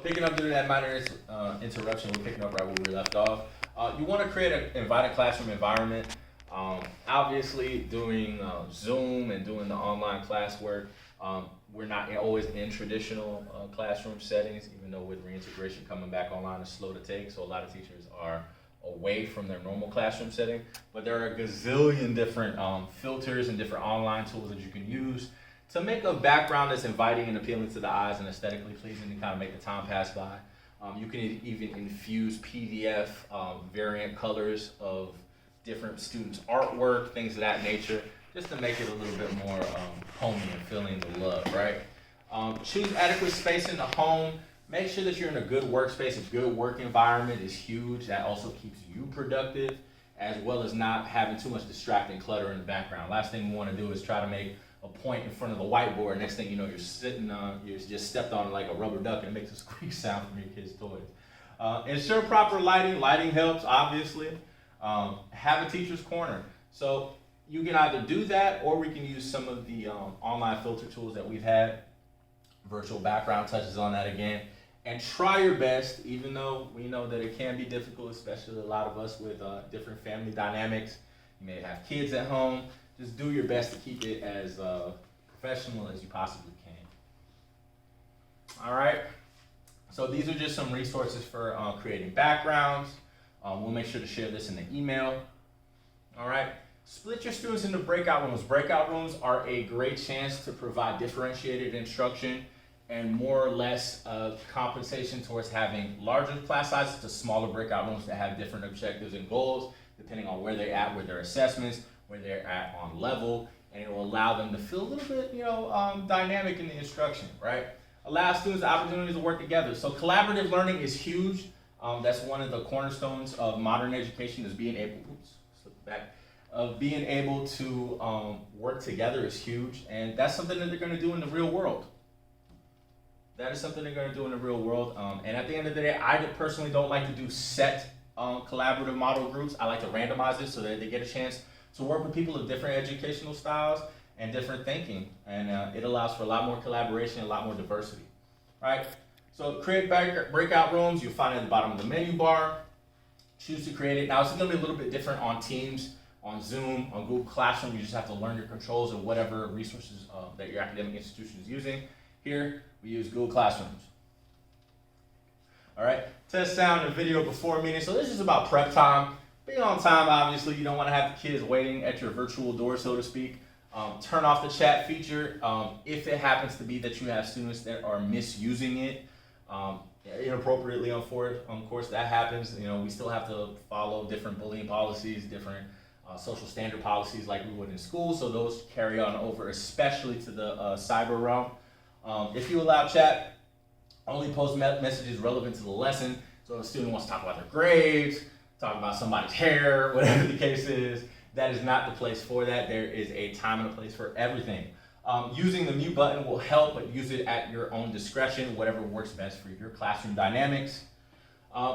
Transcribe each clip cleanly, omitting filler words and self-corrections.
picking up during that minor interruption, we're picking up right where we left off. You want to create an invited classroom environment. Obviously, doing Zoom and doing the online classwork, we're not always in traditional classroom settings, even though with reintegration coming back online is slow to take, so a lot of teachers are away from their normal classroom setting. But there are a gazillion different filters and different online tools that you can use to make a background that's inviting and appealing to the eyes and aesthetically pleasing to kind of make the time pass by. You can even infuse PDF variant colors of different students' artwork, things of that nature, just to make it a little bit more homey and feeling the love, right? Choose adequate space in the home. Make sure that you're in a good workspace. A good work environment is huge. That also keeps you productive, as well as not having too much distracting clutter in the background. Last thing we want to do is try to make a point in front of the whiteboard. Next thing you know, you're sitting on, you're just stepped on like a rubber duck and it makes a squeak sound from your kids' toys. Ensure proper lighting. Lighting helps, obviously. Have a teacher's corner. So you can either do that, or we can use some of the online filter tools that we've had. Virtual background touches on that again. And try your best, even though we know that it can be difficult, especially a lot of us with different family dynamics. You may have kids at home. Just do your best to keep it as professional as you possibly can. All right. So these are just some resources for creating backgrounds. We'll make sure to share this in the email. All right. Split your students into breakout rooms. Breakout rooms are a great chance to provide differentiated instruction and more or less compensation towards having larger class sizes to smaller breakout rooms that have different objectives and goals, depending on where they're at with their assessments, where they're at on level, and it will allow them to feel a little bit, dynamic in the instruction, right? Allow students the opportunity to work together. So collaborative learning is huge. That's one of the cornerstones of modern education, is being able to work together is huge, and that's something that they're going to do in the real world. That is something they're going to do in the real world. And at the end of the day, I personally don't like to do set collaborative model groups. I like to randomize it so that they get a chance to work with people of different educational styles and different thinking. And it allows for a lot more collaboration, a lot more diversity, right? So create breakout rooms. You'll find it at the bottom of the menu bar. Choose to create it. Now, it's going to be a little bit different on Teams, on Zoom, on Google Classroom. You just have to learn your controls of whatever resources that your academic institution is using. Here, we use Google Classrooms. All right, test sound and video before meeting. So this is about prep time. Being on time, obviously, you don't want to have the kids waiting at your virtual door, so to speak. Turn off the chat feature if it happens to be that you have students that are misusing it inappropriately. Of course, that happens. We still have to follow different bullying policies, different social standard policies like we would in school. So those carry on over, especially to the cyber realm. If you allow chat, only post messages relevant to the lesson. So if a student wants to talk about their grades, talk about somebody's hair, whatever the case is, that is not the place for that. There is a time and a place for everything. Using the mute button will help, but use it at your own discretion, whatever works best for your classroom dynamics.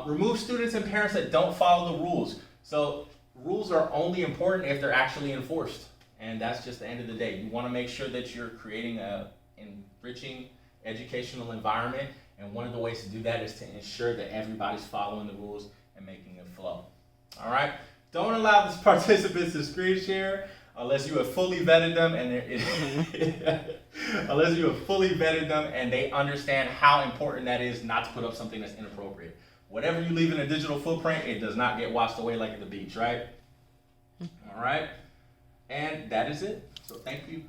Remove students and parents that don't follow the rules. So rules are only important if they're actually enforced. And that's just the end of the day. You want to make sure that you're creating an enriching educational environment. And one of the ways to do that is to ensure that everybody's following the rules and making it flow. All right? Don't allow the participants to screen share unless you have fully vetted them and they understand how important that is not to put up something that's inappropriate. Whatever you leave in a digital footprint, it does not get washed away like at the beach, right? All right? And that is it. So thank you.